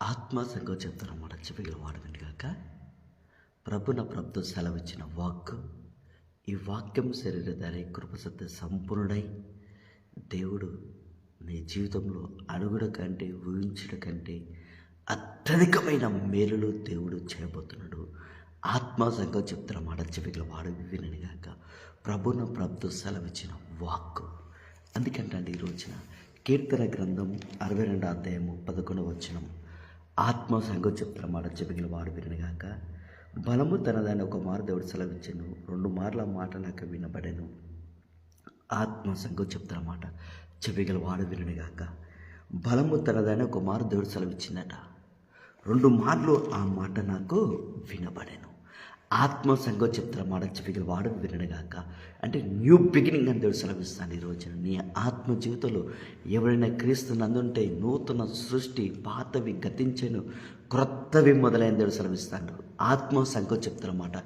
ఆత్మ సంఘం చెప్తారన్నమాట. చెవిగల వాడు వినిగాక ప్రభున ప్రభుతో సెలవిచ్చిన వాక్కు, ఈ వాక్యం శరీరధారి కృపసత్య సంపూర్ణుడై దేవుడు నీ జీవితంలో అడుగుడ కంటే ఊహించడం కంటే అత్యధికమైన మేలులు దేవుడు చేయబోతున్నాడు. ఆత్మ సంఘం చెప్తారన్నమాట. చెవిగల వాడు విననిగాక ప్రభున ప్రభుతో సెలవిచ్చిన వాక్కు. అందుకంటే ఈ రోజున కీర్తన గ్రంథం 62వ అధ్యాయము 11వ వచనం ఆత్మ సంఘం చెప్తారన్నమాట. చెవిగల వాడు వినగాక బలము తనదాన్ని ఒక మారు దేవుడు సెలవిచ్చాను, 2 మార్ల మాట నాకు వినబడెను. ఆత్మ సంఘం చెప్తారన్నమాట. చెవిగల వాడు వినగాక బలము తనదాన్ని ఒక మారు దేవుడు సెలవిచ్చిందట, 2 మార్లు ఆ మాట నాకు వినబడెను. ఆత్మ సంఘం చెప్తారన్నమాట. చెవిగల వాడు వినగాక అంటే న్యూ బిగినింగ్ అని దేవుడు సెలవిస్తాను. ఈ రోజున నీ ఆత్మ జీవితంలో ఎవరైనా క్రీస్తు నందుంటే నూతన సృష్టి, పాతవి గతించెను, క్రొత్తవి మొదలైన దేవుడు సెలవిస్తాడు. ఆత్మ సంఘం చెప్తారన్నమాట.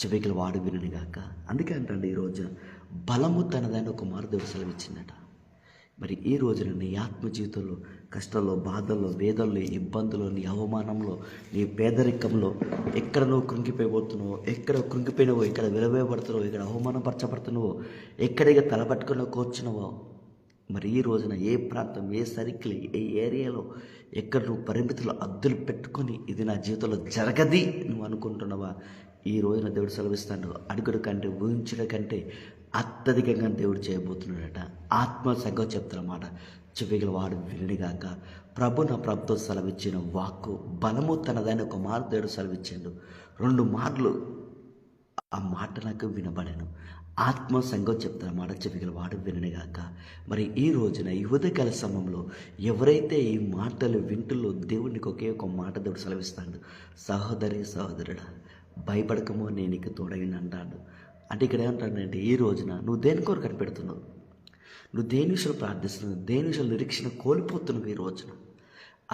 చెవిగల వాడు వినగాక. అందుకే అంటే ఈ రోజున బలము తనదని ఒక మారు దేవుడు సెలవిచ్చిందట. మరి ఈ రోజున నీ ఆత్మ జీవితంలో కష్టాల్లో, బాధల్లో, వేదల్లో, ఇబ్బందుల్లో, నీ అవమానంలో, నీ పేదరికంలో ఎక్కడ నువ్వు కృంగిపోయిపోతున్నావో, ఎక్కడ కృంగిపోయినావో, ఎక్కడ విలువేయబడుతున్నావో, ఎక్కడ అవమానపరచబడుతున్నావో, ఎక్కడికి తలపట్టుకుని కూర్చున్నావో, మరి ఈ రోజున ఏ ప్రాంతం, ఏ సర్కిల్, ఏ ఏరియాలో ఎక్కడ నువ్వు పరిమితులు అద్దులు పెట్టుకొని ఇది నా జీవితంలో జరగది నువ్వు అనుకుంటున్నావా, ఈ రోజున దేవుడు సెలవిస్తాడు. అడుగుడు కంటే ఊహించడం కంటే అత్యధికంగా దేవుడు చేయబోతున్నాడట. ఆత్మ సంఘం చెప్తారన్నమాట. చెవిగల వాడు వినగాక ప్రభు నా ప్రభుతో సెలవిచ్చిన వాక్కు బలము తనదని ఒక మారు దేవుడు సెలవిచ్చాడు, 2 మార్లు ఆ మాట నాకు వినబడెను. ఆత్మ సంఘం చెప్తారన్నమాట. చెవిగల వాడు వినగాక. మరి ఈ రోజున ఈ ఉదయకాల సమయంలో ఎవరైతే ఈ మాటలు వింటుల్లో దేవునికి ఒకే ఒక మాట దేవుడు సెలవిస్తాడు, సహోదరి సహోదరుడా భయపడకమో నేను నీకు తోడైన అంటాడు. అంటే ఇక్కడ ఏమంటాడంటే ఈ రోజున నువ్వు దేని కొరకు కనిపెడుతున్నావు, నువ్వు దేని విషయాలు ప్రార్థిస్తున్నావు, దేని విషయాలు నిరీక్షణ కోల్పోతున్నావు. ఈ రోజున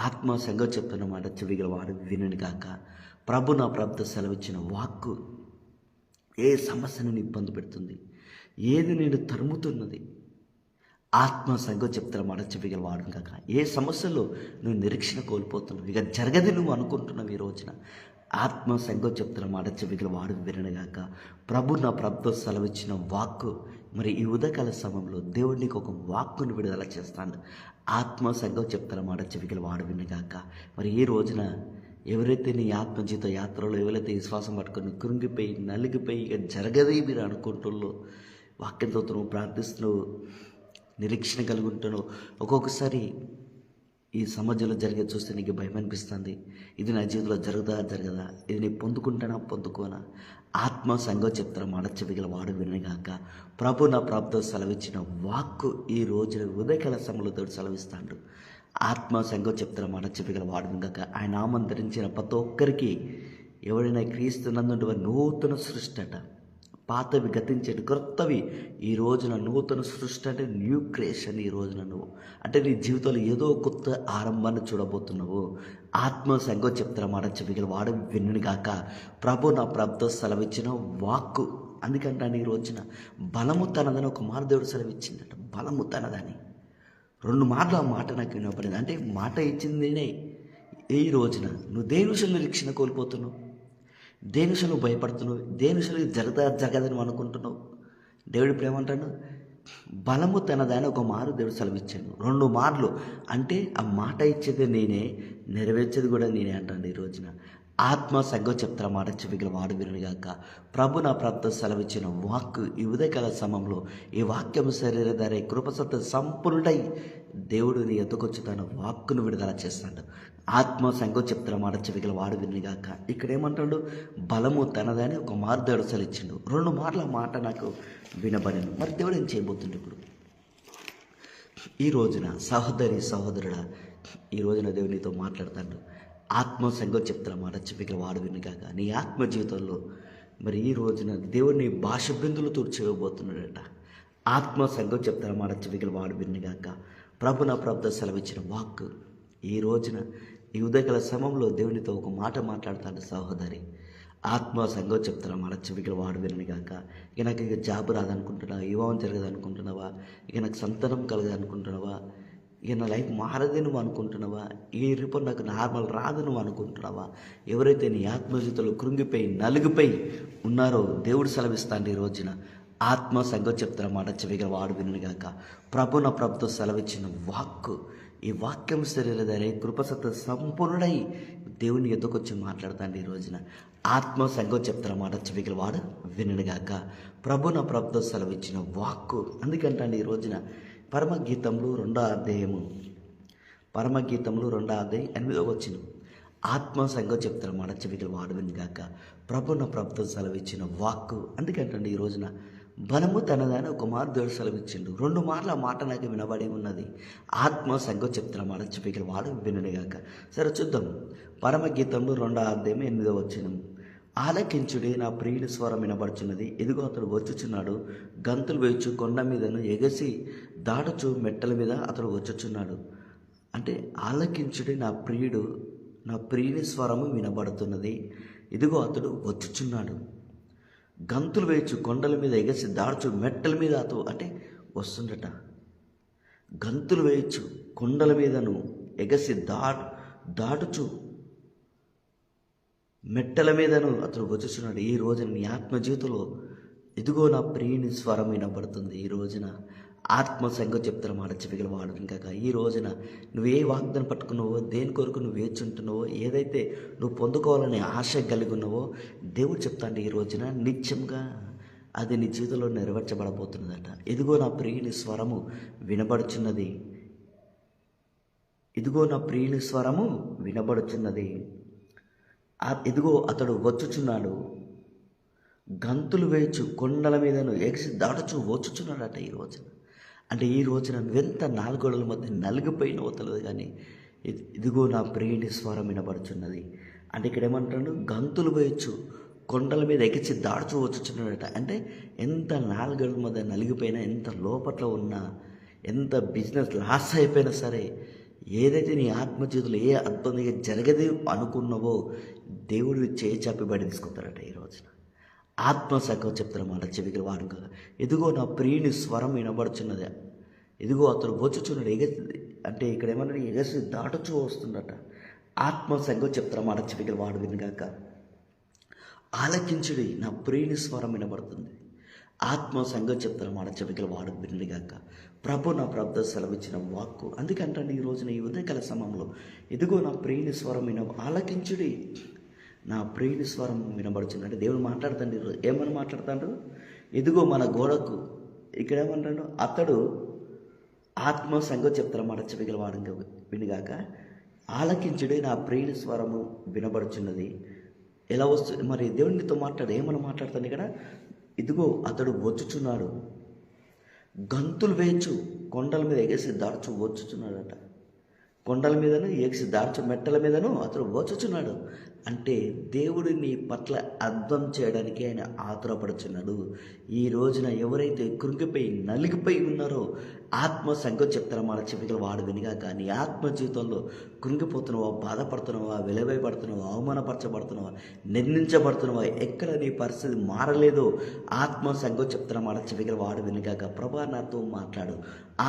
ఆత్మ సంఘం చెప్తున్నమాట. చెవిగల వాడు వినగాక ప్రభు నా ప్రభుతో సెలవిచ్చిన వాక్కు ఏ సమస్యను ఇబ్బంది పెడుతుంది, ఏది నేను తరుముతున్నది, ఆత్మ సంఘం చెప్తారన్నమాట. చెవిగల వాడు కాక ఏ సమస్యలో నువ్వు నిరీక్షణ కోల్పోతున్నావు, ఇక జరగది నువ్వు అనుకుంటున్నావు. ఈ రోజున ఆత్మ సంఘం చెప్తారన్నమాట. చెవిగల వాడు వినగాక ప్రభు నా ప్రభుతో సెలవిచ్చిన వాక్కు. మరి ఈ ఉదయకాల సమయంలో దేవుడు నీకు ఒక వాక్కును విడుదల చేస్తాడు. ఆత్మ సంఘం చెప్తారన్నమాట. చెవిగల వాడు వినగాక. మరి ఈ రోజున ఎవరైతే నీ ఆత్మ జీవిత యాత్రలో ఎవరైతే విశ్వాసం పట్టుకొని కృంగిపోయి నలిగిపోయి ఇక జరగదే మీరు అనుకుంటున్నావు, వాక్యంతో నువ్వు ప్రార్థిస్తున్నావు, నిరీక్షణ కలిగి ఉంటున్నావు, ఒక్కొక్కసారి ఈ సమాజంలో జరిగే చూస్తే నీకు భయం అనిపిస్తుంది, ఇది నా జీవితంలో జరగదా, ఇది నేను పొందుకోనా. ఆత్మ సంఘం చెప్తారన్నమాట. చెవిగల వాడు వినగాక ప్రభు నా ప్రభుతో సెలవిచ్చిన వాక్కు ఈ రోజున ఉదయకాల సమయంలో దేవుడు సెలవిస్తాడు. ఆత్మ సంఘం చెప్తారన్నమాట. చెవిగల వాడు వినగాక ఆయన నామం ధరించిన ప్రతి ఒక్కరికి ఎవరైనా క్రీస్తు నందు నూతన సృష్టి అట, పాతవి గతించేది క్రొత్తవి. ఈ రోజున నూతన సృష్టి అంటే న్యూ క్రియేషన్. ఈ రోజున నువ్వు అంటే నీ జీవితంలో ఏదో కొత్త ఆరంభాన్ని చూడబోతున్నావు. ఆత్మ సంఘం చెప్తారన్నమాట. చెవిగల వాడు వినగాక ప్రభు నా ప్రభుతో సెలవిచ్చిన వాక్కు. అందుకంటే ఈ రోజున బలము తనదని ఒక మారు దేవుడు సెలవిచ్చిందట. బలము తనదని 2 మార్లు ఆ మాట నాకు వినపడింది. అంటే మాట ఇచ్చింది. ఈ రోజున నువ్వు దేని విషయంలో నిరీక్షణ కోల్పోతున్నావు, దేని విషయంలో భయపడుతున్నావు, దేని విషయంలో జరగదని అనుకుంటున్నావు. దేవుడు ఇప్పుడు ఏమంటాడు, బలము తనదని ఒక మారు దేవుడు సెలవిచ్చాను, 2 మార్లు. అంటే ఆ మాట ఇచ్చేది నేనే, నెరవేర్చేది కూడా నేనే అంటాడు. ఈ రోజున ఆత్మ సంఘం చెప్తారన్నమాట. చెవిగల వాడు వినగాక ప్రభు నా ప్రభుతో సెలవిచ్చిన వాక్కు ఈ ఉదయకాల సమయంలో ఈ వాక్యం శరీరధారి కృపసత్య సంపూర్ణుడై దేవుడు నీ ఎత్తుకొచ్చి తన వాక్కును విడుదల చేస్తాడు. ఆత్మ సంఘం చెప్తారన్నమాట. చెవిగల వాడు వినగాక ఇక్కడ ఏమంటాడు, బలము తనదని ఒక మారు దేవుడు సెలవిచ్చిండు, 2 మార్ల మాట నాకు వినబడను. మరి దేవుడు ఏం చేయబోతుండే ఇప్పుడు ఈ రోజున సహోదరి సహోదరుడా, ఈ రోజున దేవుడు నీతో మాట్లాడతాడు. ఆత్మ సంఘం చెప్తారన్నమాట. చెవిగల వాడు వినగాక నీ ఆత్మ జీవితంలో మరి ఈ రోజున దేవుడిని భాష బిందులతో చేయబోతున్నాడట. ఆత్మ సంఘం చెప్తారన్నమాట. చెవిగల వాడు వినగాక ప్రభు నా ప్రభుతో సెలవిచ్చిన వాక్కు ఈ రోజున ఈ ఉదయకాల సమయంలో దేవునితో ఒక మాట మాట్లాడతాడు. సహోదరి ఆత్మ సంఘం చెప్తారన్నమాట. చెవిగల వాడు వినగాక ఇక నాకు జాబ్ రాదనుకుంటున్నావా, వివాహం జరగదు అనుకుంటున్నావా, ఇక నాకు సంతానం కలగదు అనుకుంటున్నావా, ఇక నా లైఫ్ మారదే నువ్వు అనుకుంటున్నావా? ఈ రిపోర్ట్ నాకు నార్మల్ రాదు నువ్వు అనుకుంటున్నావా? ఎవరైతే నీ ఆత్మజీవితంలో కృంగిపోయి నలిగిపోయి ఉన్నారో దేవుడు సెలవిస్తాండి ఈ రోజున. ఆత్మ సంగతి చెప్తున్న మాట చెవిగా వాడు వినుగాక. ప్రభున ప్రభుతో సెలవిచ్చిన వాక్కు, ఈ వాక్యం శరీరధరై కృపసత్త సంపూర్ణుడై దేవుని ఎదుకొచ్చి మాట్లాడతాండి ఈ రోజున. ఆత్మ సంగతి చెప్తున్న మాట చెవిగల వాడు వినుగాక. ప్రభున ప్రభుతో సెలవిచ్చిన వాక్కు. అందుకంటే ఈ రోజున పరమగీతంలో 2వ అధ్యాయం 8వ వచనం. ఆత్మ సంగతి చెప్తారు మాట చెవిగల వాడు వినుగాక. ప్రభున ప్రభుతో సెలవిచ్చిన వాక్కు. అందుకంటే ఈ రోజున బలము తనదని ఒక మారు దేవుడు సెలవిచ్చిండు. 2 మార్లు ఆ మాట నాకు వినబడి ఉన్నది. ఆత్మ సంగతి చెప్తున్న మాట చెవిగల వాడు వినుగాక. సరే చూద్దాం. పరమగీతంలో 2వ అధ్యాయం 8వ వచనం. ఆలకించుడి, నా ప్రియుని స్వరం వినబడుచున్నది. ఎదుగో అతడు వచ్చుచున్నాడు, గంతులు వేయచ్చు కొండ మీదను, ఎగసి దాటుచు మెట్టల మీద అతడు వచ్చుచున్నాడు. అంటే ఆలకించుడి, నా ప్రియుని స్వరము వినబడుతున్నది. ఇదిగో అతడు వచ్చుచున్నాడు, గంతులు వేయచ్చు కొండల మీద, ఎగసి దాటుచు మెట్టల మీద అతడు అంటే వస్తుండట. గంతులు వేయచ్చు కొండల మీదను, ఎగసి దాటుచు మెట్టల మీదను అతడు వచ్చుచున్నాడు. ఈ రోజున నీ ఆత్మ జీవితంలో ఇదిగో నా ప్రియుని స్వరం వినబడుతుంది. ఈ రోజున ఆత్మ సంగతి చెప్తున్న మాట చెవిగల వాడు ఇంకా. ఈ రోజున నువ్వు ఏ వాగ్దానం పట్టుకున్నావో, దేని కొరకు నువ్వు వేచుంటున్నావో, ఏదైతే నువ్వు పొందుకోవాలనే ఆశ కలిగి ఉన్నావో దేవుడు చెప్తాండి ఈ రోజున నిత్యంగా అది నీ జీవితంలో నెరవేర్చబడబోతున్నదట. ఇదిగో నా ప్రియుని స్వరము వినబడుచున్నది. ఇదిగో నా ప్రియుని స్వరము వినబడుచున్నది. ఇదిగో అతడు వచ్చుచున్నాడు, గంతులు వేయచ్చు కొండల మీదను, ఎగిసి దాటుచు వచ్చుచున్నాడట ఈ రోజున. అంటే ఈ రోజున నువ్వెంత 4 గోడల మధ్య నలిగిపోయిన తెలియదు కానీ ఇదిగో నా ప్రియుని స్వరం వినబడుచున్నది. అంటే ఇక్కడ ఏమంటాడు? గంతులు వేయచ్చు కొండల మీద ఎగిసి దాడుచు వచ్చుచున్నాడట. అంటే ఎంత 4 గోడల మధ్య నలిగిపోయినా, ఎంత లోపట్లో ఉన్నా, ఎంత బిజినెస్ లాస్ అయిపోయినా సరే, ఏదైతే నీ ఆత్మజీవితంలో ఏ అద్భుతంగా జరగదు అనుకున్నావో దేవుడు చేయి చాపి బయట తీసుకుంటారట ఈ రోజున. ఆత్మ సంగతి చెప్తున్న మాట చెవికి వాడు కదా. ఇదిగో నా ప్రియుని స్వరం వినబడుచున్నది. ఇదిగో అతడు వచ్చుచున్నాడు, అంటే ఇక్కడ ఏమన్నా ఎగసి దాటుచూ వస్తుండట. ఆత్మ సంగతి చెప్తున్న మాట చెవికి వాడు వినగాక. ఆలకించుడి, నా ప్రియుని స్వరం వినబడుతుంది. ఆత్మ సంగతి చెప్తున్న మాట చెవికి వాడు వినగాక. ప్రభు నా ప్రభుత్వ సెలవిచ్చిన వాక్కు. అందుకంటే ఈ రోజున ఈ ఉదయకాల సమయంలో ఇదిగో నా ప్రియుని స్వరం ఆలకించుడి, నా ప్రియుని స్వరం వినబడుచుంది. అంటే దేవుడు మాట్లాడుతాండి. ఏమని మాట్లాడుతాడు? ఇదిగో మన గోడకు ఇక్కడ ఏమంటాడు? అతడు ఆత్మ సంగతి చెప్తారు మాట చెవిగల వాడు వినిగాక. ఆలకించుడి, నా ప్రియుని స్వరము వినబడుచున్నది. ఎలా వస్తుంది మరి? దేవునితో మాట్లాడు. ఏమని మాట్లాడుతాను ఇక్కడ? ఇదిగో అతడు వచ్చుచున్నాడు, గంతులు వేయచ్చు కొండల మీద ఎగసి దాడుచు వచ్చుచున్నాడట. కొండల మీదను ఎగిసి దాడుచు మెట్టల మీదను అతడు వచ్చుచున్నాడు. అంటే దేవుడు నీ పట్ల అర్థం చేయడానికి ఆయన ఆతురపడుచున్నాడు. ఈ రోజున ఎవరైతే కృంగిపోయి నలిగిపోయి ఉన్నారో ఆత్మ సంగతి చెప్తారో మన చెవికలు వాడు వినిగా. కానీ ఆత్మ జీవితంలో కృంగిపోతున్నావా, బాధపడుతున్నావా, వెలవేయబడుతున్నావా, అవమానపరచబడుతున్నావా, నిర్ణయించబడుతున్నావా, ఎక్కడ నీ పరిస్థితి మారలేదో ఆత్మ సంగతి చెప్తారో మన చెవికలు వాడు వినిగాక. ప్రభా నాతో మాట్లాడు.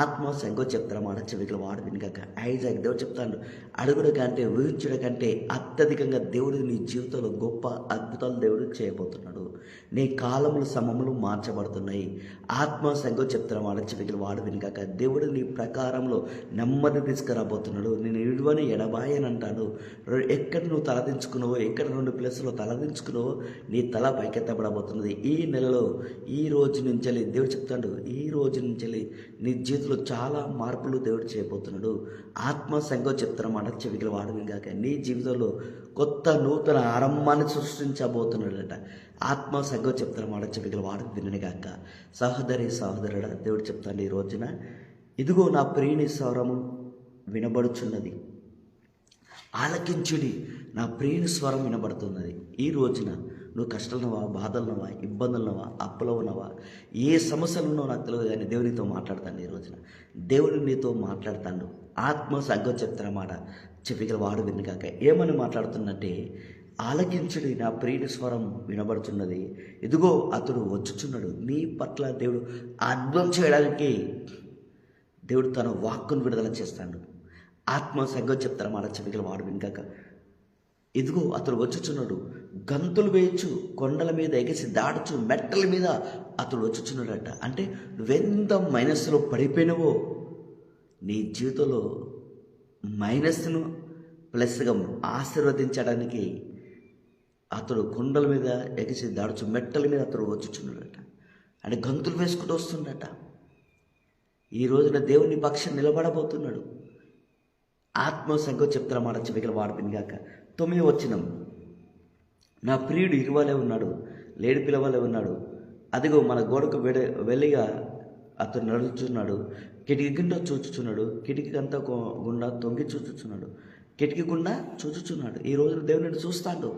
ఆత్మ సంగతి చెప్తారో మన చెవికలు వాడు వినిగాక. ఐజాక్ దేవుడు చెప్తాడు, అడుగుడు కంటే ఊహించడం కంటే అత్యధికంగా దేవుడు నీ జీవితంలో గొప్ప అద్భుతాలు దేవుడు చేయబోతున్నాడు. నీ కాలములు సమములు మార్చబడుతున్నాయి. ఆత్మ సంగతి చెప్తున్న వాడు చెవికలు వాడు వినిగాక. దేవుడు నీ ప్రకారంలో నెమ్మది తీసుకురాబోతున్నాడు. నేను ఇడువని ఎడబాయని అంటాడు. ఎక్కడ నువ్వు తలదించుకున్నావో, ఎక్కడ 2 ప్లేసులో తలదించుకున్నావో నీ తల పైకెత్తబడబోతున్నది. ఈ నెలలో ఈ రోజు నుంచి దేవుడు చెప్తాడు, ఈ రోజు నుంచి నీ జీవితంలో చాలా మార్పులు దేవుడు చేయబోతున్నాడు. ఆత్మ సంగతి చెప్తున్నమాట చెవికలు వాడు వినిగాక. నీ జీవితంలో కొత్త నూతన ఆరంభాన్ని సృష్టించబోతున్నాడట. ఆత్మ సంగతి చెప్తున్నమాట చెవికలు వాడు వినగాక. సహోదరి సహోదరుడా, దేవుడు చెప్తాడు ఈ రోజున, ఇదిగో నా ప్రియుని స్వరము వినబడుచున్నది, ఆలకించుడి, నా ప్రియుని స్వరం వినబడుతున్నది. ఈ రోజున నువ్వు కష్టాలున్నవా, బాధలున్నవా, ఇబ్బందులున్నవా, అప్పులో ఉన్నవా, ఏ సమస్యలు ఉన్నావో నాకు తెలియదు కానీ దేవుడు నీతో మాట్లాడతాడు. ఈ రోజున దేవుడు నీతో మాట్లాడతాడు. ఆత్మ సంగతి చెప్తారన్నమాట చెవికల వాడు వినగాక. ఏమని మాట్లాడుతున్నట్టే, ఆలకించుడి, నా ప్రియుని స్వరం వినబడుతున్నది, ఇదిగో అతడు వచ్చుచున్నాడు. నీ పట్ల దేవుడు అద్భుతం చేయడానికి దేవుడు తన వాక్కును విడుదల చేస్తాడు. ఆత్మ సంగతి చెప్తారు మాట చెవిగల వాడు వినగాక, ఇదిగో అతడు వచ్చుచున్నాడు, గంతులు వేయచ్చు, కొండల మీద ఎగిసి దాడుచు, మెట్టల మీద అతడు వచ్చుచున్నాడట. అంటే నువ్వెంత మైనస్లో పడిపోయినవో, నీ జీవితంలో మైనస్ను ప్లస్గా ఆశీర్వదించడానికి అతడు కొండల మీద ఎగిసి దాడుచు, మెట్టల మీద అతడు వచ్చుచున్నాడట. అంటే గంతులు వేసుకుంటూ వస్తుండట. ఈ రోజున దేవుని పక్షం నిలబడబోతున్నాడు. ఆత్మ సంగతి చెప్తారా మాట చెవిగల వాడు వినగాక. 9వ వచనం, నా ప్రియుడు ఇరువలే ఉన్నాడు, లేడి పిల్లవలే ఉన్నాడు, అదిగో మన గోడకు వెలిగా అతను నడుచుచున్నాడు, కిటికీ గుండా చూచుచున్నాడు, కిటికీ అంతా గుండా తొంగి చూచుచున్నాడు, కిటికీ గుండా చూచుచున్నాడు. ఈ రోజున దేవుడిని చూస్తాడు.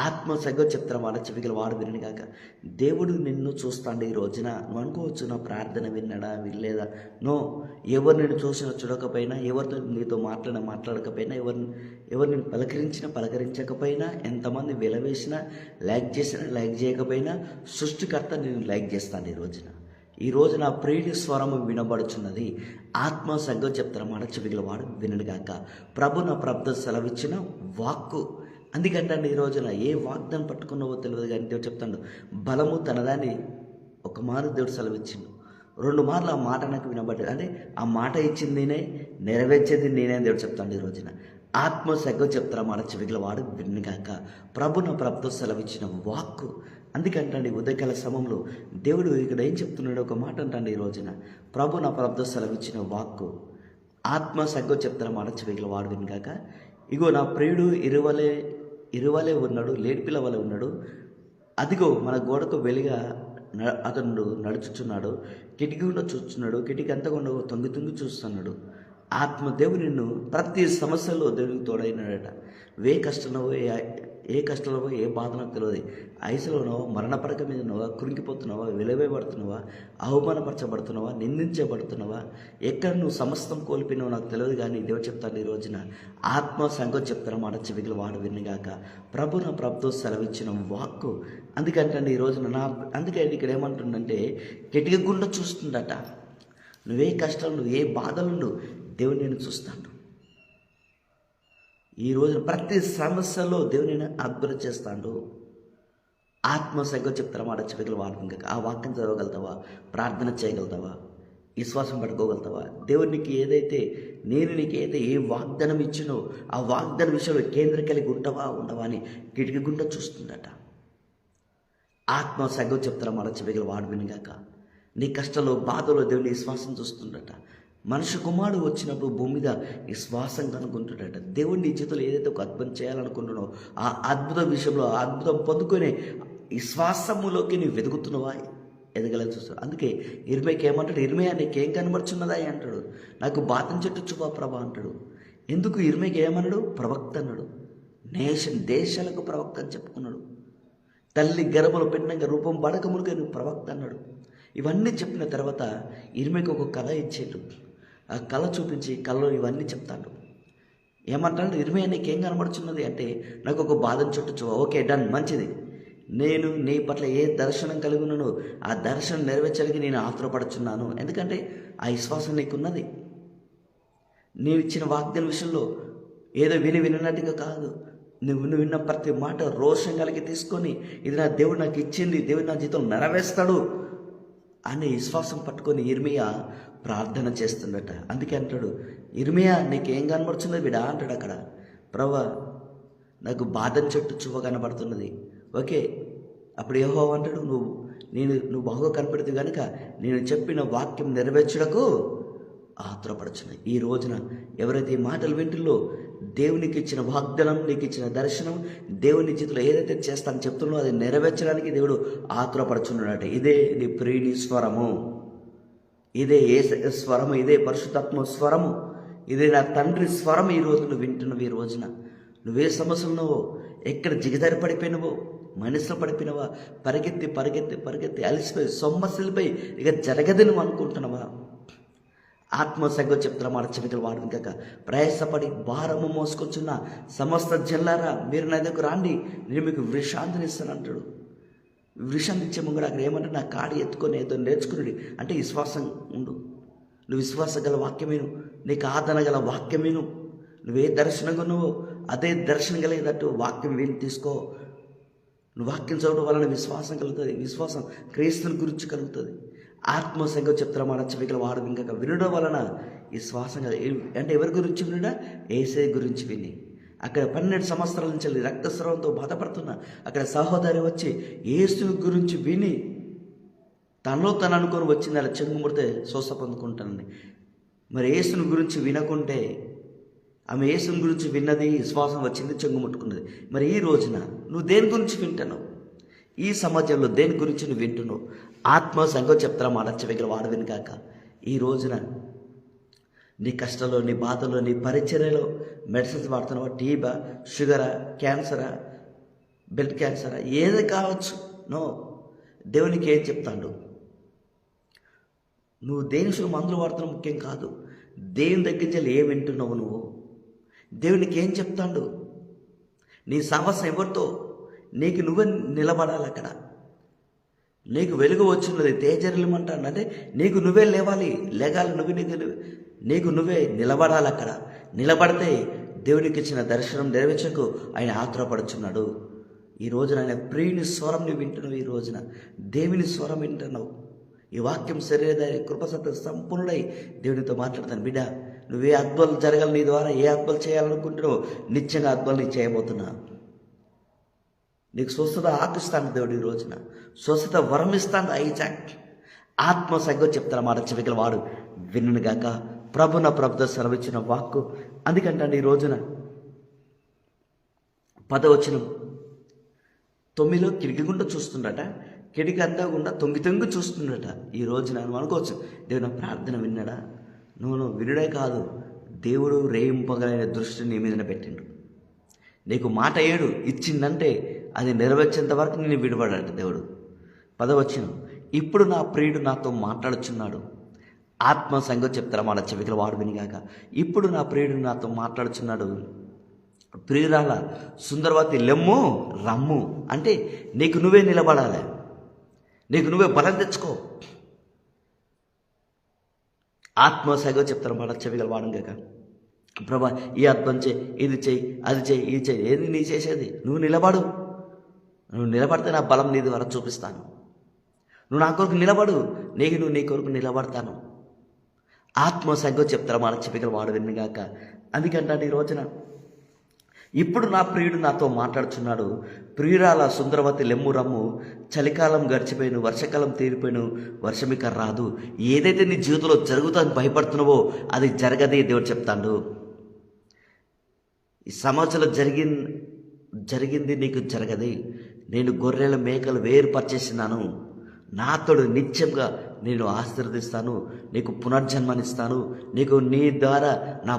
ఆత్మ సంగతి చెప్తారా మాట చెవిగల వాడు వినగాక. దేవుడు నిన్ను చూస్తాడు. ఈ రోజున నువ్వు అనుకోవచ్చు, నా ప్రార్థన విన్నాడా వినలేదా? నో. ఎవరు నిన్ను చూసినా చూడకపోయినా, ఎవరితో నీతో మాట్లాడకపోయినా, ఎవరు నేను పలకరించకపోయినా, ఎంతమంది విలవేసినా, లైక్ చేసినా లైక్ చేయకపోయినా, సృష్టికర్త నేను లైక్ చేస్తాను. ఈ రోజు నా ప్రియుని స్వరము వినబడుచున్నది. ఆత్మ సంగతి చెప్తారా మాట చెవిగల వాడు వినగాక. ప్రభు నా ప్రభుత్వ సెలవిచ్చిన వాక్కు. అందుకంటే ఈ రోజున ఏ వాగ్దానం పట్టుకున్నావో తెలియదు, కానీ దేవుడు చెప్తాడు, బలము తనదాన్ని ఒక మారు దేవుడు సెలవిచ్చిండు, 2 మార్లు ఆ మాట నాకు వినబడ్డది. అంటే ఆ మాట ఇచ్చింది నేనే, నెరవేర్చేది నేనే దేవుడు చెప్తాడు. ఈ రోజున ఆత్మ సంగతి చెప్తారా మాట చెవిగల వాడు వినగాక. ప్రభు నా ప్రభుత్వ సెలవిచ్చిన వాక్కు. అందుకంటే ఉదయకాల సమయంలో దేవుడు ఇక్కడ ఏం చెప్తున్నాడు, ఒక మాట అంటాడు. ఈ రోజున ప్రభు నా ప్రభుత్వ సెలవిచ్చిన వాక్కు. ఆత్మ సంగతి చెప్తారా మాట చెవిగల వాడు వినగాక. ఇగో నా ప్రియుడు ఇరువలే ఉన్నాడు, లేడిపిల్ల వలె ఉన్నాడు, అదిగో మన గోడకు వెలిగా అతను నడుచుచున్నాడు, కిటికీ గుండా చూస్తున్నాడు, కిటికీ అంతా గుండా తొంగి చూస్తున్నాడు. ఆత్మ దేవుడు నిన్ను ప్రతి సమస్యలో దేవునికి తోడైనాడట. ఏ కష్టంలో ఏ బాధనో తెలియదు, ఐసులోనో మరణపడక మీద ఉన్నావా, కురింగిపోతున్నావా, వెలవేయబడుతున్నావా, అవమానపరచబడుతున్నావా, నిందించబడుతున్నావా, ఎక్కడ నువ్వు సమస్తం కోల్పోయినావో నాకు తెలియదు, కానీ దేవుడు చెప్తాను ఈ రోజున ఆత్మ సంగతి చెప్తాను మాట చెవిగల వాడు వినగాక. ప్రభు నా ప్రభుత్వం సెలవిచ్చిన వాక్కు. అందుకంటే ఈ రోజున అందుకే ఇక్కడ ఏమంటుందంటే, కిటికీ గుండా చూస్తుందట. నువ్వే కష్టాలు, నువ్వు ఏ బాధలు, దేవుడు నేను చూస్తాను. ఈ రోజున ప్రతి సమస్యలో దేవుడు నేను అద్భుతం చేస్తాడు. ఆత్మ సంగతి చెప్తారా మాట చెవిగల వాడు. ఆ వాక్యం చదవగలుగుతావా? ప్రార్థన చేయగలుగుతావా? విశ్వాసం పట్టుకోగలుగుతావా? దేవుడు నీకు ఏదైతే ఏ వాగ్దానం ఇచ్చినో ఆ వాగ్దానం విషయంలో కేంద్రం కలిగి ఉండవా అని కిటికీ గుండా చూస్తుందట. ఆత్మ సంగతి చెప్తారా మాట చెవిగల వాడు వినగాక. నీ కష్టంలో బాధలో దేవుని విశ్వాసం చూస్తుండట. మనిషి కుమారుడు వచ్చినప్పుడు భూమి మీద విశ్వాసం కనుక్కుంటున్నాడట. దేవుడు నీ చేతులు ఏదైతే ఒక అద్భుతం చేయాలనుకుంటున్నావో ఆ అద్భుతం విషయంలో ఆ అద్భుతం పొందుకొని విశ్వాసములోకి నువ్వు వెతుకుతున్నావా, ఎదగలని చూస్తాడు. అందుకే ఇర్మీయాకి ఏమంటాడు, ఇర్మీయా నీకేం కనబడుచున్నదా అంటాడు. నాకు బాతం చెట్టు చూపా ప్రభా అంటాడు. ఎందుకు ఇర్మీయాకి ఏమన్నాడు? ప్రవక్త అన్నాడు. దేశాలకు ప్రవక్త అని చెప్పుకున్నాడు. తల్లి గర్భంలో పెట్టినాక రూపం పడకములుగా నువ్వు ప్రవక్త అన్నాడు. ఇవన్నీ చెప్పిన తర్వాత ఇర్మీయాకి ఒక కళ ఇచ్చాడు. ఆ కళ చూపించి కళలో ఇవన్నీ చెప్తాడు. ఏమంటాడు, ఇర్మీయా నీకేం కనబడుచున్నది అంటే, నాకు ఒక బాదం చెట్టు చూవ. ఓకే, డన్, మంచిది. నేను నీ పట్ల ఏ దర్శనం కలిగి ఉన్నానో ఆ దర్శనం నెరవేర్చడానికి నేను ఆతురపడుచున్నాను. ఎందుకంటే ఆ విశ్వాసం నీకున్నది. నీవు ఇచ్చిన వాగ్దాన విషయంలో ఏదో వినట్టుగా కాదు. నువ్వు విన్న ప్రతి మాట రోషం కలిగి తీసుకొని, ఇది నా దేవుడు నాకు ఇచ్చింది, దేవుడు నా జీవితం నెరవేరుస్తాడు అనే విశ్వాసం పట్టుకొని ఇర్మీయా ప్రార్థన చేస్తుందట. అందుకే అంటాడు, ఇర్మీయా నీకేం కనబడుతున్నది బిడా అంటాడు అక్కడ. ప్రభువా నాకు బాదం చెట్టు చువ్వ కనబడుతున్నది. ఓకే, అప్పుడు యెహోవా అంటాడు, నువ్వు బాగా కనపడుతుంది కనుక నేను చెప్పిన వాక్యం నెరవేర్చుటకు ఆతురపడుచున్నాయి. ఈ రోజున ఎవరైతే ఈ మాటలు వింటుల్లో దేవునికి ఇచ్చిన వాగ్దానం, నీకు ఇచ్చిన దర్శనం, దేవుని చేతిలో ఏదైతే చేస్తానని చెప్తున్నాడో అది నెరవేర్చడానికి దేవుడు ఆతురపడుచున్నాడట. ఇదే నీ ప్రియుని స్వరము, ఇదే యేసయ్య స్వరము, ఇదే పరిశుద్ధాత్మ స్వరము, ఇదే నా తండ్రి స్వరం. ఈ రోజు నువ్వు వింటున్నావు. ఈ రోజున నువ్వే సమస్యలున్నావో, ఎక్కడ జిగదారి పడిపోయినవో, మనసులో పడిపోయినవా, పరిగెత్తి అలసిపోయి సొమ్మసిలిపోయి ఇక జరగదు నువ్వు అనుకుంటున్నావా? ఆత్మ సంగతి చెప్తున్నా మాట చెవికలు వాడు కాక. ప్రయాసపడి భారము మోసుకొచ్చున్న సమస్త జల్లారా మీరు నా దగ్గరకు రాండి, నేను మీకు విశ్రాంతిని ఇస్తాను అంటాడు. విశ్రాంతి ఇచ్చే ముందు అక్కడ ఏమంటే నా కాడి ఎత్తుకొని ఏదో నేర్చుకుని అంటే విశ్వాసం ఉండు. నువ్వు విశ్వాసం గల వాక్యం విను, నీకు ఆదరణ గల వాక్యం విను. నువ్వే దర్శనంగా నువ్వు అదే దర్శనం కలిగేటట్టు వాక్యం విని తీసుకో. నువ్వు వాక్యం చదవడం వలన విశ్వాసం కలుగుతుంది. విశ్వాసం క్రీస్తుని గురించి కలుగుతుంది. ఆత్మ సంగతి చెప్తారా మాట చెవికల వాడు ఇంకా వినడం వలన విశ్వాసం అంటే ఎవరి గురించి వినడా? యేసే గురించి విని. అక్కడ 12 సంవత్సరాల నుంచి రక్తస్రావంతో బాధపడుతున్న అక్కడ సహోదరి వచ్చి యేసు గురించి విని తనలో తను అనుకొని వచ్చింది అలా చెంగుముడితే స్వస్థ పొందుకుంటానని. మరి యేసుని గురించి వినకుంటే ఆమె యేసుని గురించి విన్నది, విశ్వాసం వచ్చింది, చెంగుముట్టుకున్నది. మరి ఈ రోజున నువ్వు దేని గురించి వింటున్నావు? ఈ సమాజంలో దేని గురించి నువ్వు వింటున్నావు? ఆత్మ సంగతి చెప్తారా మాట చెవికల వాడు విని కాక ఈ రోజున నీ కష్టంలో, నీ బాధలో, నీ పరిచర్యలో మెడిసిన్స్ వాడుతున్నావా? టీబా, షుగరా, క్యాన్సరా, బ్లడ్ క్యాన్సరా, ఏది కావచ్చు. నో, దేవునికి ఏం చెప్తాడు? నువ్వు దేని మందులు వాడుతున్నావు ముఖ్యం కాదు. దేవుని దగ్గర నుంచి ఏం వింటున్నావు నువ్వు? దేవునికి ఏం చెప్తాడు? నీ సమస్య ఎవరితో? నీకు నువ్వే నిలబడాలి. అక్కడ నీకు వెలుగు వచ్చినది, తేజరిల్మంటాడు. అంటే నీకు నువ్వే లేవాలి, లేగాలి. నీకు నువ్వే నిలబడాలి. అక్కడ నిలబడితే దేవునికి ఇచ్చిన దర్శనం నెరవేర్చకు ఆయన ఆత్రపడుచున్నాడు. ఈ రోజున ఆయన ప్రియుని స్వరం నువ్వు వింటున్నావు. ఈ రోజున దేవుని స్వరం వింటున్నావు. ఈ వాక్యం శరీరధారి కృపసత్త సంపూర్ణుడై దేవునితో మాట్లాడతాను. బిడ్డ, నువ్వే అద్భుతాలు జరగాలి, నీ ద్వారా ఏ అద్భుతాలు చేయాలనుకుంటున్నావు నిత్యంగా అద్భుతాలు నీకు చేయబోతున్నా. నీకు స్వస్థత ఆకిస్తాను దేవుడు. ఈ రోజున స్వస్థత వరం ఇస్తాను. ఐజాక్ ఆత్మ సంగతి చెప్తాను మాట చెవికల వాడు విన్నుగాక. ప్రభున ప్రభుత్వ సెలవిచ్చిన వాక్కు అందుకంటే ఈ రోజున 10 9లో కిటికీ గుండా చూస్తుండట. కిటికీ అంతా గుండా తొంగి చూస్తుండట. ఈ రోజున నువ్వు అనుకోవచ్చు, దేవుడు నా ప్రార్థన విన్నాడా? నువ్వు వినుడే కాదు, దేవుడు రేయింపగలైన దృష్టిని నీ మీద పెట్టిండు. నీకు మాట ఏడు ఇచ్చిందంటే అది నెరవేర్చేంత వరకు నేను విడిపడాడు దేవుడు. 10 ఇప్పుడు నా ప్రియుడు నాతో మాట్లాడుచున్నాడు. ఆత్మ సంగతి చెప్తారా మాట చెవికల వాడు వినిగాక. ఇప్పుడు నా ప్రియుడు నాతో మాట్లాడుచున్నాడు. ప్రియురాల సుందరవతి లెమ్ము రమ్ము. అంటే నీకు నువ్వే నిలబడాలి, నీకు నువ్వే బలం తెచ్చుకో. ఆత్మ సంగతి చెప్తారా మాట చెవికల వాడుగాక. ప్రభా, ఈ అద్భుతం చేయి, ఇది చేయి, అది చేయి, ఇది చేయి. ఏది నీ చేసేది? నువ్వు నిలబడు. నువ్వు నిలబడితే నా బలం నీ ద్వారా చూపిస్తాను. నువ్వు నా కొరకు నిలబడు, నువ్వు నీ కొరకు నిలబడతాను. ఆత్మ సంగతి చెప్తారా మాట చెవికల వాడు విన్నగాక. అందుకంటే ఈ రోజున ఇప్పుడు నా ప్రియుడు నాతో మాట్లాడుచున్నాడు. ప్రియురాల సుందరవతి లెమ్ము రమ్ము. చలికాలం గడిచిపోయిను, వర్షాకాలం తీరిపోయిను, వర్షం ఇక రాదు. ఏదైతే నీ జీవితంలో జరుగుతుందని భయపడుతున్నావో అది జరగదే దేవుడు చెప్తాడు. ఈ సంవత్సరం జరిగింది నీకు జరగదే. నేను గొర్రెల మేకలు వేరుపరిచేసినాను. నాతోడు నిత్యంగా నేను ఆశీర్వదిస్తాను, నీకు పునర్జన్మనిస్తాను. నీకు నీ ద్వారా నా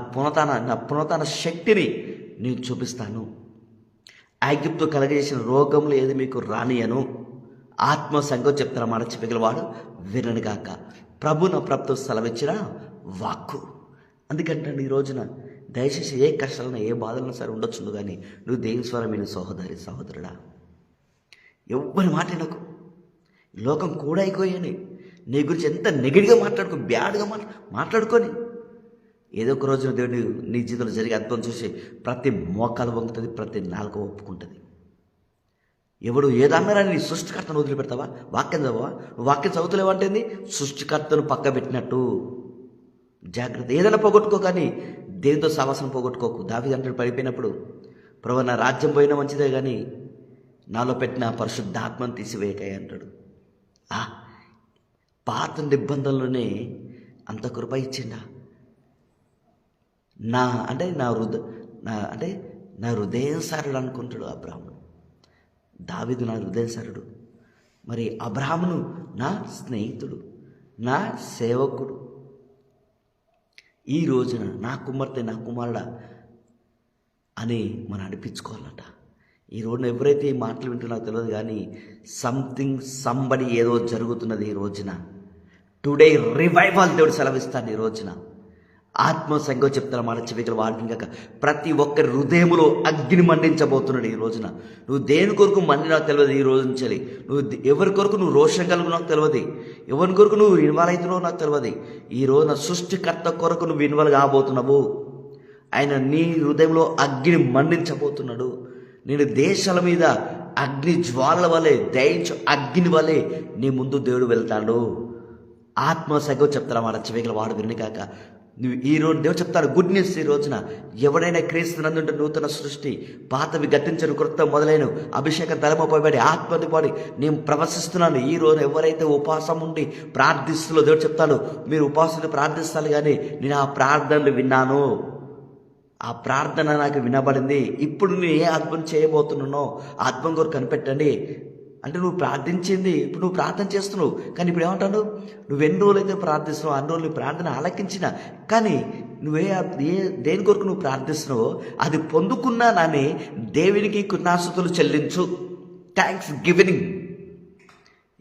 పునతాన శక్తిని నేను చూపిస్తాను. ఐగుప్తు కలగజేసిన రోగములు ఏది మీకు రానియను. ఆత్మ సంగతి చెప్తారా మాట చెవికలవాడు విననుగాక. ప్రభున ప్రభుత్వం సెలవిచ్చిన వాక్కు. అందుకంటే ఈ రోజున దయచేసి ఏ కష్టాలన్నా ఏ బాధలన్నా సరే ఉండొచ్చుండు, కానీ నువ్వు దేవుని స్వరమైన సహోదరుడా, ఎవ్వరి మాట వినకు. లోకం కూడా అయిపోయాని నీ గురించి ఎంత నెగిటివ్గా బ్యాడ్గా మాట్లాడుకొని ఏదో ఒక రోజున దేవుడు నీ జీవితంలో జరిగే అద్భుతం చూసి ప్రతి మోకాలు వంగుతుంది, ప్రతి నాలుక ఒప్పుకుంటుంది. ఎవడు ఏదన్నారని నీ సృష్టికర్తను వదిలిపెడతావా? వాక్యం చదవా? వాక్యం చదువుతలేవంటేంది? సృష్టికర్తను పక్క పెట్టినట్టు. జాగ్రత్త. ఏదైనా పోగొట్టుకో, కానీ దేవునితో సహవాసం పోగొట్టుకోకు. దావీదు అంటాడు పడిపోయినప్పుడు, ప్రభు నా రాజ్యం పోయినా మంచిదే, కానీ నాలో పెట్టిన పరిశుద్ధాత్మను తీసివేయకాయ అంటాడు. పాత నిబంధనలోనే అంత కృప ఇచ్చిండా? నా హృదయసారుడు అనుకుంటాడు అబ్రాహ్ముడు. దావీదు నా హృదయసారుడు. మరి అబ్రాహ్మును నా స్నేహితుడు, నా సేవకుడు. ఈ రోజున నా కుమార్తె, నా కుమారుడా అని మనం అనిపించుకోవాలట. ఈ రోజున ఎవరైతే ఈ మాటలు వింటున్నారో తెలియదు, కానీ సంబడి ఏదో జరుగుతున్నది ఈ రోజున. టుడే రివైవల్ దేవుడు సెలవిస్తాను. ఈ రోజున ఆత్మ సంఘం చెప్తున్న మాట చెవికలు వాడిని కాక ప్రతి ఒక్కరి హృదయములో అగ్ని మండించబోతున్నాడు ఈ రోజున. నువ్వు దేని కొరకు మండి నాకు తెలియదు. ఈ రోజు నుంచి నువ్వు ఎవరి కొరకు నువ్వు రోషం కలుగు నాకు తెలియదు. ఎవరి కొరకు నువ్వు ఇన్వాల్వ్ అవుతున్నావు నాకు తెలియదు. ఈ రోజున సృష్టికర్త కొరకు నువ్వు ఇన్వాల్వ్ కాబోతున్నావు. ఆయన నీ హృదయంలో అగ్ని మండించబోతున్నాడు. నేను దేశాల మీద అగ్ని జ్వాలల వలె దయించు అగ్ని వలె నీ ముందు దేవుడు వెళ్తాడు. ఆత్మ సంఘం చెప్తారా మాట చెవికలు వాడు విని కాక నువ్వు ఈ రోజు దేవుడు చెప్తాను గుడ్ న్యూస్. ఈ రోజున ఎవడైనా క్రీస్తునందుంటే నూతన సృష్టి, పాతవి గతించను కృత మొదలైన అభిషేకం తలమపబడి ఆత్మని పడి నేను ప్రవశిస్తున్నాను. ఈ రోజు ఎవరైతే ఉపవాసం ఉండి ప్రార్థిస్తులో దేవుడు చెప్తాడు మీరు ఉపవాసాన్ని ప్రార్థిస్తాను కానీ నేను ఆ ప్రార్థనలు విన్నాను, ఆ ప్రార్థన నాకు వినబడింది. ఇప్పుడు నేను ఏ అద్భుతం చేయబోతున్నానో ఆ అద్భుతం కొరకు కనిపెట్టండి అంటే నువ్వు ప్రార్థించింది ఇప్పుడు నువ్వు ప్రార్థన చేస్తున్నావు. కానీ ఇప్పుడు ఏమంటాను, నువ్వు ఎన్ని రోజులైతే ప్రార్థిస్తున్నావు అన్ని రోజులు ప్రార్థన ఆలకించిన కానీ దేని కొరకు నువ్వు ప్రార్థిస్తున్నావో అది పొందుకున్నానని దేవునికి కృతజ్ఞతాస్తుతులు చెల్లించు. Thanks giving.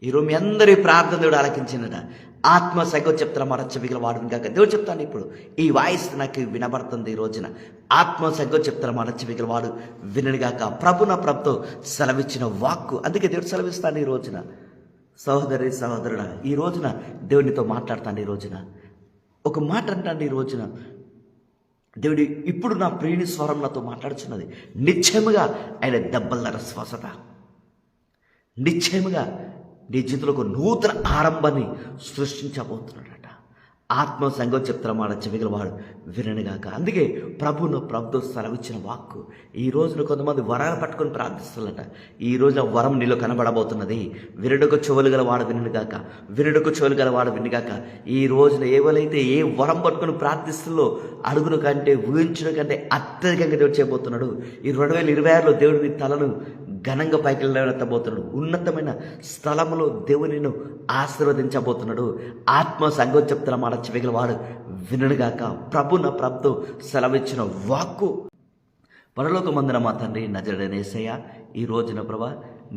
ఈరోజు మీ అందరి ప్రార్థన దేవుడు ఆలకించినట. ఆత్మ సంఘం చెప్తారా మాట చెవికలు వాడుని కాక దేవుడు చెప్తాను ఇప్పుడు ఈ వాయిస్ నాకు వినబడుతుంది. ఈ రోజున ఆత్మ సంఘం చెప్తారా మాట చెవికలు వాడు వినగాక ప్రభుతో సెలవిచ్చిన వాక్కు. అందుకే దేవుడు సెలవిస్తాను ఈ రోజున. సహోదరి సహోదరుడా, ఈ రోజున దేవునితో మాట్లాడతాను. ఈ రోజున ఒక మాట అంటాను. ఈ రోజున దేవుడి ఇప్పుడు నా ప్రియుని స్వరం నాతో మాట్లాడుచున్నది. నిశ్చయముగా ఆయన దెబ్బల స్వస్థత, నిశ్చయముగా నీ జీవితంలో ఒక నూతన ఆరంభాన్ని సృష్టించబోతున్నాడట. ఆత్మ సంఘం చెప్తారా మాట చెవిగల వాడు వినగాక. అందుకే ప్రభుతో సెలవిచ్చిన వాక్కు. ఈ రోజున కొంతమంది వరాలు పట్టుకొని ప్రార్థిస్తారట. ఈ రోజు ఆ వరం నీలో కనబడబోతున్నది. వినుటకు చెవులు గల వాడు వినగాక, వినుటకు చెవులు గల వాడు వినగాక. ఈ రోజున ఎవరైతే ఏ వరం పట్టుకొని ప్రార్థిస్తుల్లో అడుగును కంటే ఊహించడం కంటే అత్యధికంగా దేవుడు చేయబోతున్నాడు. ఈ 2026లో దేవుడు నీ తలను ఘనంగా పైకి ఎత్తబోతున్నాడు. ఉన్నతమైన స్థలంలో దేవునిను ఆశీర్వదించబోతున్నాడు. ఆత్మ సంఘం చెప్తున్న మాట చెవిగల వాడు వినడుగాక. ప్రభుతో సెలవిచ్చిన వాక్కు. పరలోకమందున మా తండ్రి నజరేయుడైన యేసయ్య, ఈ రోజున ప్రభా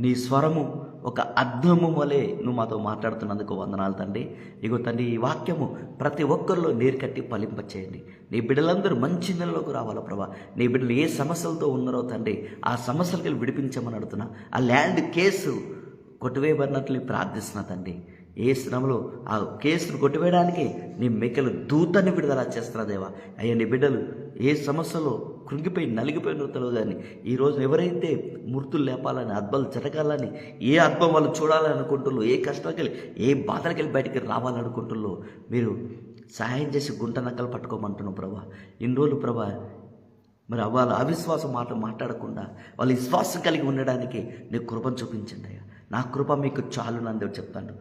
నీ స్వరము ఒక అద్దము వలె నువ్వు మాతో మాట్లాడుతున్నందుకు వందనాలు తండ్రి. ఇగో తండ్రి ఈ వాక్యము ప్రతి ఒక్కరిలో నీరు కట్టి ఫలింపచేయండి. నీ బిడ్డలందరూ మంచి నెలలోకి రావాలా ప్రభా. నీ బిడ్డలు ఏ సమస్యలతో ఉన్నారో తండ్రి ఆ సమస్యలకి విడిపించమని అడుగుతున్నా. ఆ ల్యాండ్ కేసు కొట్టివేయబడినట్లు ప్రార్థిస్తున్నా తండ్రి. ఏ శ్రమలో ఆ కేసును కొట్టివేయడానికి నీ మెక్కలు దూతని విడుదల చేస్తున్నా దేవా. అయ్యా నీ బిడ్డలు ఏ సమస్యలో కృంగిపోయి నలిగిపోయిన తెలియదు కానీ ఈరోజు ఎవరైతే మృతులు లేపాలని అద్భుతాలు జరగాలని ఏ అద్భుతం వాళ్ళు చూడాలని అనుకుంటుల్లో, ఏ కష్టాలకి వెళ్ళి ఏ బాధలకి వెళ్ళి బయటికి రావాలనుకుంటుల్లో మీరు సహాయం చేసి గుంట నక్కలు పట్టుకోమంటున్నావు ప్రభా. ఇన్ని రోజులు ప్రభా మరి వాళ్ళ అవిశ్వాసం మాట్లాడకుండా వాళ్ళు విశ్వాసం కలిగి ఉండడానికి నీ కృపను చూపించండి అయ్యా. నా కృప మీకు చాలు నన్ను దేవుడు చెప్తాను.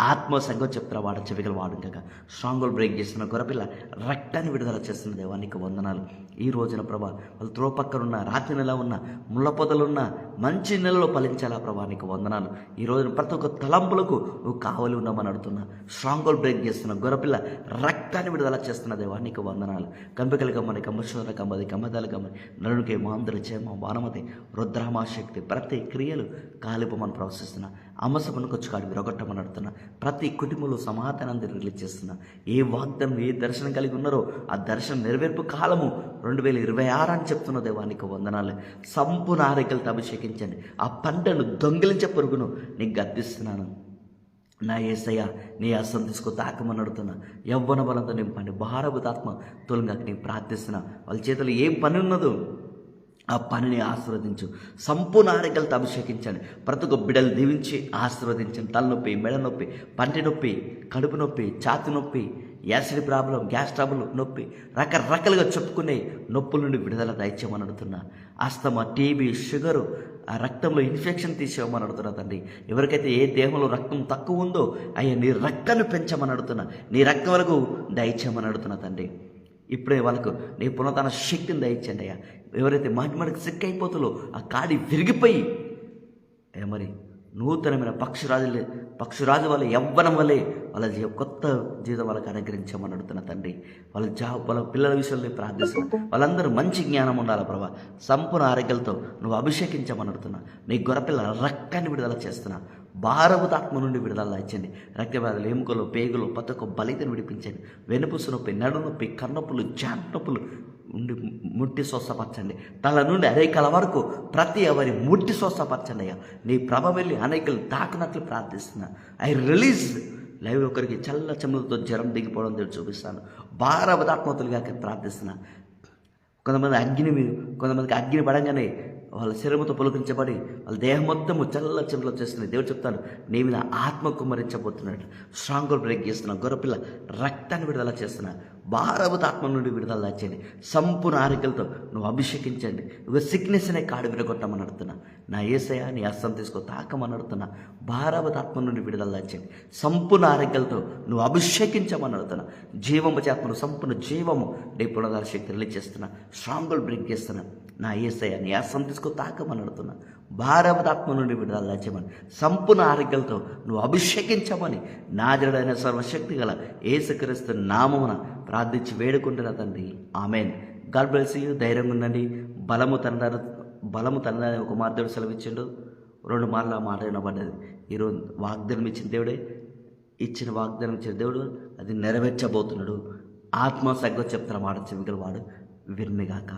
ఆత్మ సంఘం చెప్తారా వాడు చెవిగల వాడు ఇంకా స్ట్రాంగులు బ్రేక్ చేస్తున్న గొర్రెపిల్ల రక్తాన్ని విడుదల చేస్తున్న దేవా నీకు వందనాలు. ఈ రోజున ప్రభా వాళ్ళు త్రో పక్కనున్న రాత్రి నెల ఉన్న ముళ్ళ పొదలున్న మంచి నెలలో ఫలించాలా ప్రభా నీకు వందనాలు. ఈ రోజున ప్రతి ఒక్క తలంపులకు నువ్వు కావలి ఉన్నామని అడుగుతున్నా. స్ట్రాంగులు బ్రేక్ చేస్తున్న గొర్రెపిల్ల రక్తాన్ని విడుదల చేస్తున్న దేవా నీకు వందనాలు. కంపికలు గమ్మని కమ్మశ్వర కమ్మది కమ్మదాలు గమ్మని నరునికే మాందరి చేమ వానమతి రుద్రామాశక్తి ప్రతి క్రియలు కాలిపమని ప్రవశిస్తున్నా. అమసపనుకొచ్చు కాడు విరగొట్టమని అడుగుతున్నా. ప్రతి కుటుంబంలో సమాధానాన్ని రిలీజ్ చేస్తున్నా. ఏ వాగ్దానం ఏ దర్శనం కలిగి ఉన్నారో ఆ దర్శనం నెరవేర్పు కాలము 2026 అని చెప్తున్న దేవానికి వందనాలు. సంపూర్ణ ఆరోగ్యాలతో అభిషేకించండి. ఆ పంటను దొంగిలించే పురుగును నీకు గద్దిస్తున్నాను. నా యేసయ్య నీ అస్సం తీసుకో తాకమని అడుగుతున్నా. యవ్వన బలంతో నింపండి. భారభూతాత్మ తొలగాక నేను ప్రార్థిస్తున్నా. వాళ్ళ చేతులు ఏం పని ఉన్నదో ఆ పనిని ఆశీర్వదించు. సంపూర్ణ ఆరోగ్యాలతో అభిషేకించండి. ప్రతి ఒక్క బిడ్డలు దీవించి ఆశీర్వదించండి. తలనొప్పి, మెడ నొప్పి, పంటి నొప్పి, కడుపు నొప్పి, ఛాతి నొప్పి, యాసిడ్ ప్రాబ్లం, గ్యాస్ ట్రబుల్ నొప్పి, రకరకాలుగా చెప్పుకునే నొప్పుల నుండి విడుదల దయచేయమని అడుగుతున్నా. అస్తమా, టీబీ, షుగరు, ఆ రక్తంలో ఇన్ఫెక్షన్ తీసేయమని అడుగుతున్నా తండ్రి. ఎవరికైతే ఏ దేహంలో రక్తం తక్కువ ఉందో అయ్యా నీ రక్తాన్ని పెంచమని అడుగుతున్నా. నీ రక్తం వరకు దయచేయమని అడుగుతున్నా తండ్రి. ఇప్పుడే వాళ్ళకు నీ పునరుత్థాన శక్తిని దయచండి అయ్యా. ఎవరైతే మాటికి సిక్ అయిపోతుందో ఆ కాడి విరిగిపోయి మరి నూతనమైన పక్షురాజు వల్ల యవ్వనం వల్లే వాళ్ళ కొత్త జీవితం వాళ్ళకి అనుగ్రహించమని అడుగుతున్న తండ్రి. వాళ్ళ పిల్లల విషయంలో ప్రార్థిస్తున్నా. వాళ్ళందరూ మంచి జ్ఞానం ఉండాలి ప్రభా. సంపూర్ణ ఆరోగ్యాలతో నువ్వు అభిషేకించమని అడుగుతున్నా. నీ గొర్రెపిల్ల రక్తాన్ని విడుదల చేస్తున్నా. భారవతాత్మ నుండి విడుదల దాల్చండి. రక్తవ్యాధులు, ఎముకలు, పేగులు, ప్రతి ఒక్క బలితను విడిపించండి. వెనుపుసు నొప్పి, నడు నొప్పి, కన్నొప్పులు, జాంట్ నొప్పులు ఉండి ముట్టి స్వస్థపరచండి. తల నుండి అరేకల వరకు ప్రతి ఎవరి ముట్టి స్వస్థపరచండి అయ్యా. నీ ప్రభ వెళ్ళి అనేకలు తాకినట్లు ప్రార్థిస్తున్నా. ఐ రిలీజ్ లైవ్ ఒకరికి చల్ల చెమలతో జ్వరం దిగిపోవడం తెలిసి చూపిస్తాను. భారవతాత్మతులుగా ప్రార్థిస్తున్నా. కొంతమందికి అగ్ని పడంగానే వాళ్ళ శరీరంతో పులకరించబడి వాళ్ళ దేహం మొత్తము చల్ల చెమలు వచ్చేస్తున్నాయి. దేవుడు చెప్తాను, నీ మీద ఆత్మ కుమ్మరించబోతున్నాడు. స్ట్రాంగ్ బ్రేక్ చేస్తున్నా. గొర్రెపిల్ల రక్తాన్ని విడుదల చేస్తున్నా. భారవతాత్మ నుండి విడుదల దాచేయండి. సంపూర్ణ ఆరోగ్యాలతో నువ్వు అభిషేకించండి. నువ్వు సిక్నెస్ అనే కాడు విరగొట్టమని అడుగుతున్నా. నా యేసయ్య నీ హస్తం తీసుకో తాకమని అడుగుతున్నా. భారవతాత్మ నుండి విడుదల దాచేయండి. సంపూర్ణ ఆరోగ్యాలతో నువ్వు అభిషేకించమని అడుగుతున్నా. జీవము చేతను సంపూర్ణ జీవము నీ పునరాల శక్తి రిలీజ్ చేస్తున్నా. స్ట్రాంగ్ బ్రేక్ చేస్తున్నా. నా యేసయ్య నీ హస్తం తీసుకో తాకమని అడుగుతున్నా. భారవతాత్మ నుండి విడుదల దాచేయమని, సంపూర్ణ ఆరోగ్యాలతో నువ్వు అభిషేకించమని నాజరుడైన సర్వశక్తి గల యేసుక్రీస్తు నామమున ప్రార్థించి వేడుకుంటున్నా తండ్రి. ఆమెన్. God bless you. ధైర్యంగా ఉండండి. బలము తండ్రి ఒక మార్గం సెలవిచ్చిండు. 2 మార్లు ఆ మాట వినబడ్డది. ఈరోజు వాగ్దానం ఇచ్చిన దేవుడే, వాగ్దానం ఇచ్చిన దేవుడు అది నెరవేర్చబోతున్నాడు. ఆత్మ సగ్గు చెప్తున్న మాట చెవిగల వాడు విన్నిగాక.